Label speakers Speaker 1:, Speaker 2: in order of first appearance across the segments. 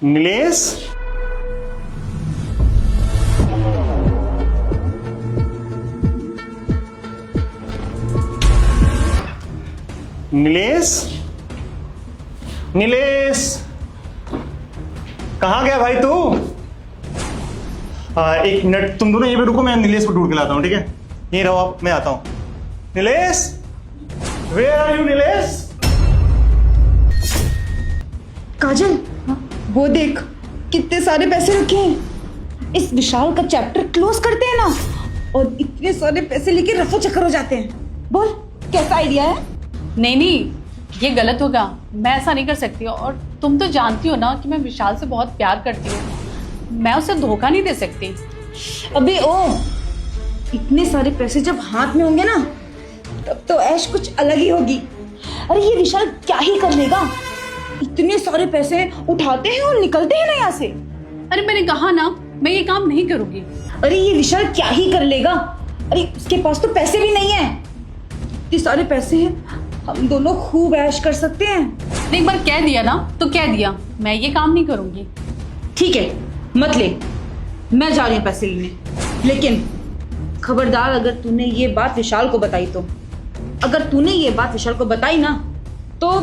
Speaker 1: नीलेश, नीलेश, नीलेश, कहाँ गया भाई तू? एक मिनट तुम दोनों यहीं पे रुको, मैं नीलेश को ढूंढ के लाता हूँ, ठीक है? यहीं रहो आप, मैं आता हूँ। Nilesh, where are you Nilesh?
Speaker 2: Kajal, वो देख कितने सारे पैसे रखे हैं। इस विशाल का चैप्टर क्लोज करते हैं ना, और इतने सारे पैसे लेके रफो चक्कर हो जाते हैं। बोल कैसा आइडिया है?
Speaker 3: नहीं, ये गलत होगा। मैं ऐसा नहीं कर सकती और तुम तो जानती हो ना कि मैं विशाल से बहुत प्यार करती हूँ। मैं उसे धोखा नहीं दे सकती।
Speaker 2: अबे ओ, इतने सारे पैसे जब हाथ में होंगे ना, तब तो ऐश कुछ अलग ही होगी। अरे ये विशाल क्या ही कर लेगा? इतने सारे पैसे उठाते हैं और निकलते हैं ना यहाँ से।
Speaker 3: अरे मैंने कहा ना, मैं ये काम नहीं करूँगी।
Speaker 2: अरे ये विशाल क्या ही कर लेगा? अरे उसके पास तो पैसे भी नहीं है। इतने सारे पैसे हैं, हम दोनों खूब ऐश कर सकते हैं।
Speaker 3: एक बार कह दिया ना तो कह दिया, मैं ये काम नहीं करूँगी।
Speaker 2: ठीक है, मत ले, मैं जा रही हूँ पैसे लेने। लेकिन खबरदार, अगर तूने ये बात विशाल को बताई तो, अगर तूने ये बात विशाल को बताई ना, तो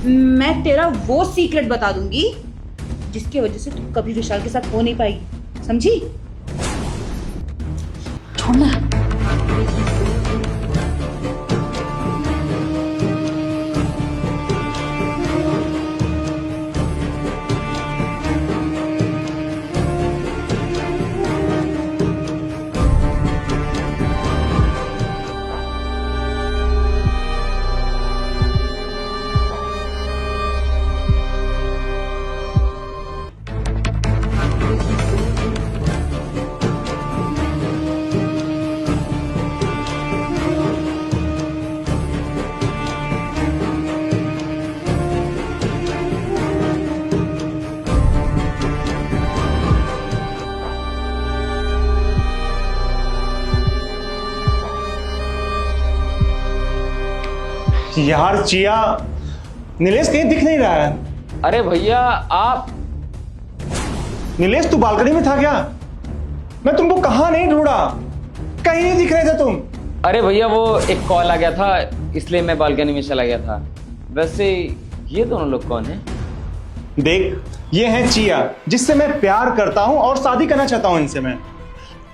Speaker 2: मैं तेरा वो सीक्रेट बता दूंगी जिसकी वजह से तू कभी विशाल के साथ हो नहीं पाएगी, समझी?
Speaker 3: छोड़ना।
Speaker 1: यार चिया, नीलेश कहीं दिख नहीं रहा है।
Speaker 4: अरे भैया आप,
Speaker 1: नीलेश तू बालकनी में था क्या? मैं तुमको कहाँ नहीं ढूंढा, कहीं नहीं दिख रहे थे तुम।
Speaker 4: अरे भैया वो एक कॉल आ गया था, इसलिए मैं बालकनी में चला गया था। वैसे ये दोनों लोग कौन हैं?
Speaker 1: देख, ये है चिया, जिससे मैं प्यार करता हूं और शादी करना चाहता हूं इनसे मैं।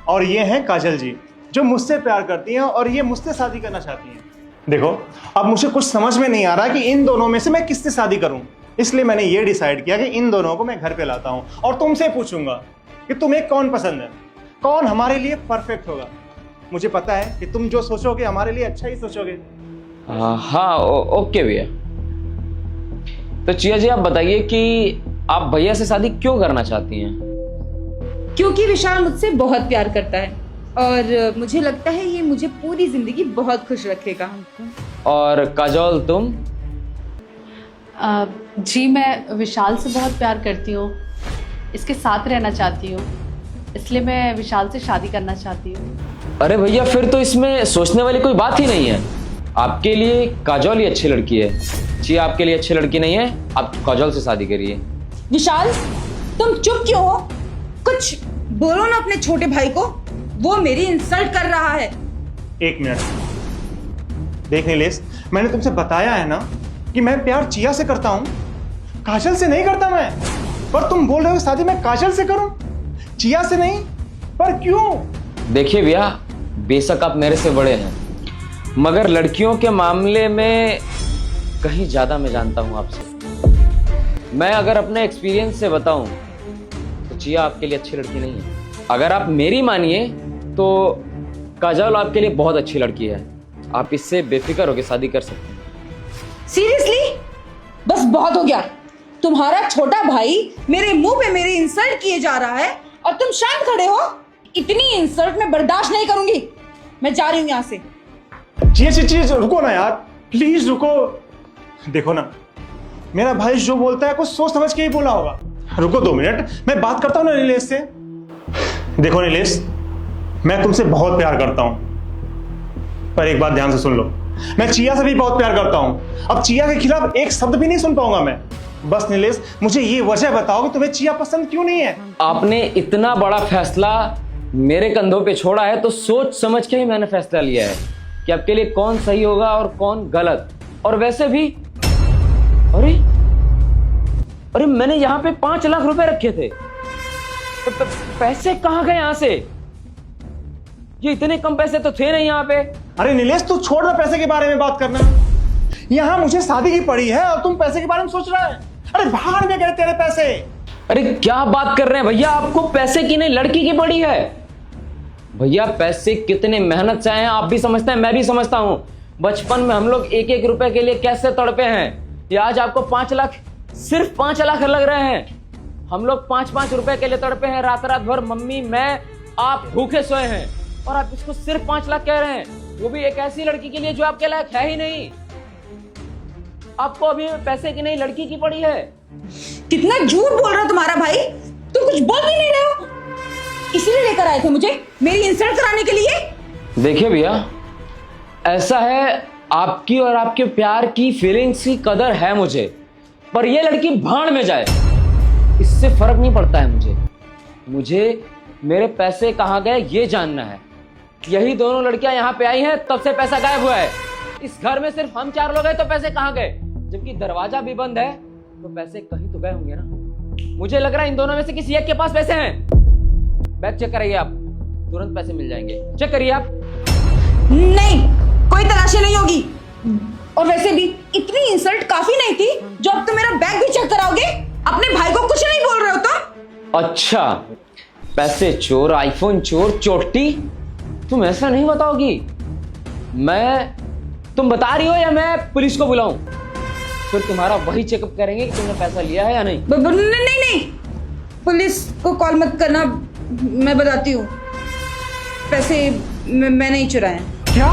Speaker 1: और ये है काजल जी, जो मुझसे प्यार करती हैं और ये मुझसे शादी करना चाहती हैं। देखो, अब मुझे कुछ समझ में नहीं आ रहा कि इन दोनों में से मैं किससे शादी करूं। इसलिए मैंने ये डिसाइड किया कि इन दोनों को मैं घर पे लाता हूं और तुमसे पूछूंगा कि तुम्हें कौन पसंद है, कौन हमारे लिए परफेक्ट होगा। मुझे पता है कि तुम जो सोचोगे हमारे लिए अच्छा ही सोचोगे।
Speaker 4: हाँ ओके भैया। तो चिया जी आप बताइए कि आप भैया से शादी क्यों करना चाहती हैं?
Speaker 2: क्योंकि विशाल मुझसे बहुत प्यार करता है और मुझे लगता है ये मुझे पूरी जिंदगी बहुत खुश रखेगा।
Speaker 4: और काजोल तुम?
Speaker 3: जी मैं विशाल से बहुत प्यार करती हूँ, इसके साथ रहना चाहती हूँ, इसलिए मैं विशाल से शादी करना चाहती हूँ।
Speaker 4: अरे भैया फिर तो इसमें सोचने वाली कोई बात ही नहीं है। आपके लिए काजोल ही अच्छी लड़की है। जी आपके लिए अच्छी लड़की नहीं है, आप काजोल से शादी करिए।
Speaker 2: विशाल तुम चुप क्यों हो? कुछ बोलो ना अपने छोटे भाई को, वो मेरी इंसल्ट कर रहा है।
Speaker 1: एक मिनट, देख नीलेश, मैंने तुमसे बताया है ना कि मैं प्यार चिया से करता हूं, काजल से नहीं करता मैं। पर तुम बोल रहे हो शादी मैं काजल से करूं, चिया से नहीं। पर क्यों?
Speaker 4: देखिए भैया, बेशक आप मेरे से बड़े हैं, मगर लड़कियों के मामले में कहीं ज्यादा मैं जानता हूं आपसे। मैं अगर अपने एक्सपीरियंस से बताऊं तो चिया आपके लिए अच्छी लड़की नहीं है। अगर आप मेरी मानिए तो काजल आपके लिए बहुत अच्छी लड़की है। आप इससे बेफिक्र होकर शादी कर सकते हैं।
Speaker 2: सीरियसली? बस बहुत हो गया। तुम्हारा छोटा भाई मेरे मुंह पे मेरी इंसल्ट किए जा रहा है और तुम शांत खड़े हो। इतनी इंसल्ट मैं बर्दाश्त नहीं करूंगी। मैं जा रही हूं यहाँ से।
Speaker 1: चीज रुको ना यार, प्लीज रुको। देखो ना, मेरा भाई जो बोलता है कुछ सोच समझ के ही बोला होगा। रुको 2 मिनट, मैं बात करता हूँ ना नीलेश से। देखो नीलेश, मैं तुमसे बहुत प्यार करता हूं, पर एक बात ध्यान से सुन लो, मैं चिया से भी बहुत प्यार करता हूं। अब चिया के खिलाफ एक शब्द भी नहीं सुन पाऊंगा मैं, बस नीलेश, मुझे ये वजह बताओ कि तुम्हें चिया पसंद क्यों नहीं है।
Speaker 4: आपने इतना बड़ा फैसला मेरे कंधों पे छोड़ा है तो सोच समझ के ही मैंने फैसला लिया है कि आपके लिए कौन सही होगा और कौन गलत। और वैसे भी अरे अरे मैंने यहाँ पे 5 लाख रुपए रखे थे, पैसे कहाँ गए यहाँ से? ये इतने कम पैसे तो थे नहीं यहाँ पे।
Speaker 1: अरे नीलेश, तू छोड़ दे पैसे के बारे में बात करना। यहाँ मुझे शादी की पड़ी है और तुम पैसे के बारे में सोच रहा है। अरे भाड़ में गए तेरे पैसे।
Speaker 4: अरे क्या बात कर रहे हैं भैया, आपको पैसे की नहीं लड़की की पड़ी है। भैया पैसे कितने मेहनत से आए हैं आप भी समझते हैं, मैं भी समझता हूं। बचपन में हम लोग 1-1 रुपए के लिए कैसे तड़पे हैं। ये आज आपको 5 लाख, सिर्फ 5 लाख लग रहे हैं। हम लोग 5-5 रुपए के लिए तड़पे हैं, रात रात भर मम्मी मैं आप भूखे सोए हैं, और आप इसको सिर्फ 5 लाख कह रहे हैं, वो भी एक ऐसी लड़की के लिए जो आपके लायक है ही नहीं। आपको अभी पैसे की नहीं लड़की की पड़ी है।
Speaker 2: कितना झूठ बोल रहा तुम्हारा भाई, तुम कुछ बोल भी नहीं रहे हो। इसीलिए लेकर आए थे मुझे मेरी इंसल्ट कराने के लिए।
Speaker 4: देखिए भैया, ऐसा है, आपकी और आपके प्यार की फीलिंग्स की कदर है मुझे, पर ये लड़की भाड़ में जाए इससे फर्क नहीं पड़ता है मुझे मेरे पैसे कहाँ गए ये जानना है। यही दोनों लड़कियां यहाँ पे आई हैं तब से पैसा गायब हुआ है। इस घर में सिर्फ हम 4 लोग हैं तो पैसे कहाँ गए? जबकि दरवाजा भी बंद है तो पैसे कहीं तो गए होंगे ना। मुझे लग रहा है इन दोनों में से किसी एक के पास पैसे हैं। बैग चेक कराइए आप, तुरंत पैसे मिल जाएंगे। चेक करिए आप।
Speaker 2: नहीं, कोई तलाशी नहीं होगी। और वैसे भी इतनी इंसल्ट काफी नहीं थी जो अब तुम मेरा बैग भी चेक कराओगे। अपने भाई को कुछ नहीं बोल रहे हो तुम।
Speaker 4: अच्छा, पैसे चोर, आईफोन चोर, चोटी, तुम ऐसा नहीं बताओगी? तुम बता रही हो या मैं पुलिस को बुलाऊं? फिर तुम्हारा वही चेकअप करेंगे कि तुमने पैसा लिया है या नहीं।
Speaker 2: नहीं, पुलिस को कॉल मत करना, मैं बताती हूँ। पैसे मैं नहीं चुराए।
Speaker 1: क्या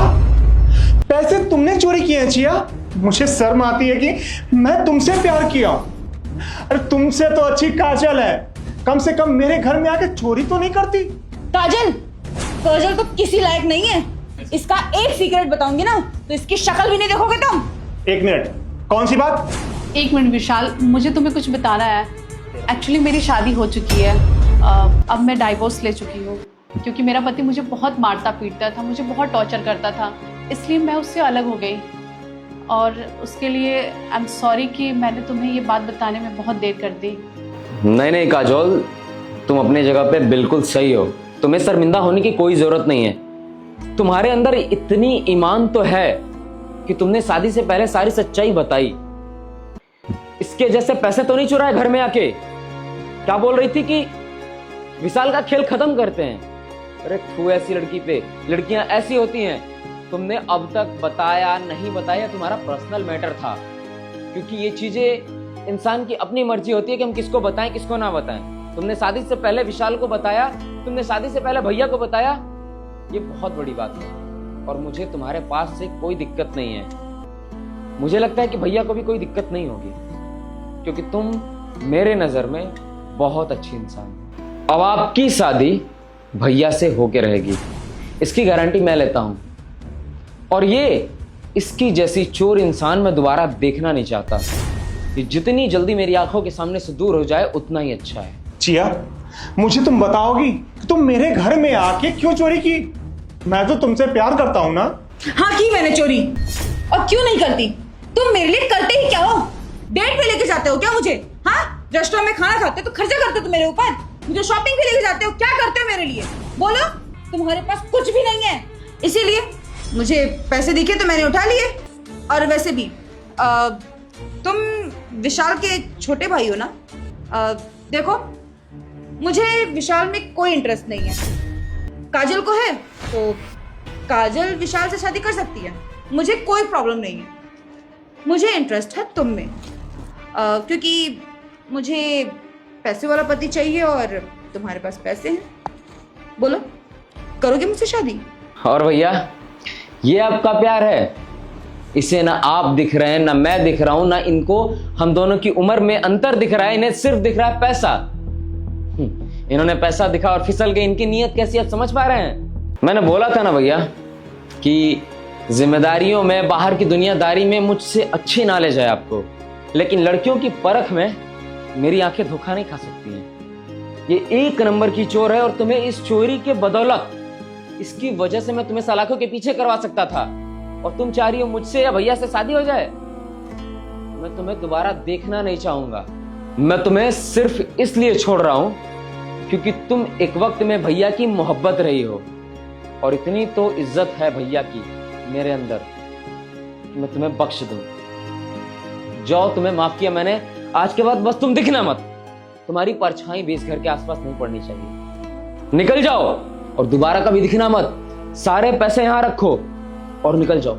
Speaker 1: पैसे तुमने चोरी किए हैं चिया? मुझे शर्म आती है कि मैं तुमसे प्यार किया। अरे तुमसे तो अच्छी काजल है, कम से कम मेरे घर में आके चोरी तो नहीं करती।
Speaker 2: काजल तो किसी लायक नहीं है। इसका एक सीक्रेट बताऊंगी ना तो इसकी शक्ल भी नहीं देखोगे तुम।
Speaker 1: 1 मिनट, कौन सी बात?
Speaker 3: 1 मिनट विशाल, मुझे तुम्हें कुछ बताना है। एक्चुअली मेरी शादी हो चुकी है। अब मैं डाइवोर्स ले चुकी हूँ क्योंकि मेरा पति मुझे बहुत मारता पीटता था, मुझे बहुत टॉर्चर करता था, इसलिए मैं उससे अलग हो गई। और उसके लिए आई एम सॉरी कि मैंने तुम्हें ये बात बताने में बहुत देर कर दी।
Speaker 4: नहीं काजोल, तुम अपनी जगह पे बिल्कुल सही हो। तुम्हें शर्मिंदा होने की कोई जरूरत नहीं है। तुम्हारे अंदर इतनी ईमान तो है कि तुमने शादी से पहले सारी सच्चाई बताई। इसके जैसे पैसे तो नहीं चुराए घर में आके। क्या बोल रही थी कि विशाल का खेल खत्म करते हैं। अरे तू ऐसी लड़की पे, लड़कियां ऐसी होती हैं। तुमने अब तक बताया नहीं बताया तुम्हारा पर्सनल मैटर था, क्योंकि ये चीजें इंसान की अपनी मर्जी होती है कि हम किसको बताएं किसको ना बताएं। तुमने शादी से पहले विशाल को बताया, तुमने शादी से पहले भैया को बताया, ये बहुत बड़ी बात है। और मुझे तुम्हारे पास से कोई दिक्कत नहीं है। मुझे लगता है कि भैया को भी कोई दिक्कत नहीं होगी, क्योंकि तुम मेरे नजर में बहुत अच्छी इंसान हो। अब आपकी शादी भैया से होके रहेगी, इसकी गारंटी मैं लेता हूं। और ये इसकी जैसी चोर इंसान मैं दोबारा देखना नहीं चाहता। ये जितनी जल्दी मेरी आंखों के सामने से दूर हो जाए उतना ही अच्छा है।
Speaker 1: चिया, मुझे तुम बताओगी कि तुम मेरे घर में आके क्यों चोरी की? मैं तो तुमसे प्यार करता हूं ना।
Speaker 2: हाँ, की मैंने चोरी, और क्यों नहीं करती? तुम मेरे लिए करते ही क्या हो? डेट पे लेके जाते हो क्या मुझे? हाँ, रेस्टोरेंट में खाना खाते हो तो खर्चा करते हो तुम मेरे ऊपर। मुझे शॉपिंग पे लेके जाते हो, क्या करते हो मेरे लिए? बोलो। तुम्हारे पास कुछ भी नहीं है, इसीलिए मुझे पैसे दिखे तो मैंने उठा लिए। और वैसे भी तुम विशाल के छोटे भाई हो ना। देखो, मुझे विशाल में कोई इंटरेस्ट नहीं है। काजल को है तो काजल विशाल से शादी कर सकती है, मुझे कोई प्रॉब्लम नहीं है। मुझे इंटरेस्ट है तुम में, क्योंकि मुझे पैसे वाला पति चाहिए और तुम्हारे पास पैसे हैं। बोलो, करोगे मुझसे शादी?
Speaker 4: और भैया, ये आपका प्यार है। इसे ना आप दिख रहे हैं, ना मैं दिख रहा हूं, ना इनको हम दोनों की उम्र में अंतर दिख रहा है। इन्हें सिर्फ दिख रहा है पैसा। इन्होंने पैसा दिखा और फिसल गई। इनकी नीयत कैसी आप समझ पा रहे हैं? मैंने बोला था ना भैया कि जिम्मेदारियों में, बाहर की दुनियादारी में मुझसे अच्छी नॉलेज है आपको। लेकिन लड़कियों की परख में मेरी आंखें धोखा नहीं खा सकती हैं। ये एक नंबर की चोर है और तुम्हें इस चोरी के बदौलत, इसकी वजह से मैं तुम्हें सलाखों के पीछे करवा सकता था, और तुम चाह रही हो मुझसे या भैया से शादी हो जाए। मैं तुम्हें दोबारा देखना नहीं चाहूंगा। मैं तुम्हें सिर्फ इसलिए छोड़ रहा हूं क्योंकि तुम एक वक्त में भैया की मोहब्बत रही हो, और इतनी तो इज्जत है भैया की मेरे अंदर कि मैं तुम्हें बख्श दूं। जाओ, तुम्हें माफ किया मैंने, आज के बाद बस तुम दिखना मत। तुम्हारी परछाई भी इस घर के आसपास नहीं पड़नी चाहिए। निकल जाओ और दोबारा कभी दिखना मत। सारे पैसे यहां रखो और निकल जाओ।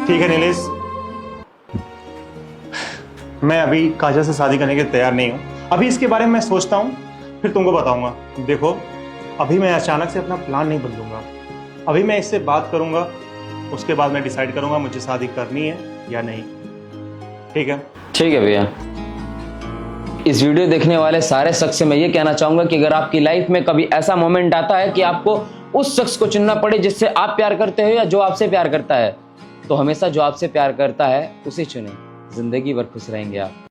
Speaker 1: ठीक है नीलेश, मैं अभी काजल से शादी करने के लिए तैयार नहीं हूँ। अभी इसके बारे में मैं सोचता हूँ, फिर तुमको बताऊंगा। देखो, अभी मैं अचानक से अपना प्लान नहीं बदलूंगा। अभी मैं इससे बात करूंगा, उसके बाद मैं डिसाइड करूंगा मुझे शादी करनी है या नहीं। ठीक है?
Speaker 4: ठीक है भैया। इस वीडियो देखने वाले सारे शख्स से मैं ये कहना चाहूंगा कि अगर आपकी लाइफ में कभी ऐसा मोमेंट आता है कि आपको उस शख्स को चुनना पड़े जिससे आप प्यार करते हो या जो आपसे प्यार करता है, तो हमेशा जो आपसे प्यार करता है उसे चुनें। जिंदगी भर खुश रहेंगे आप।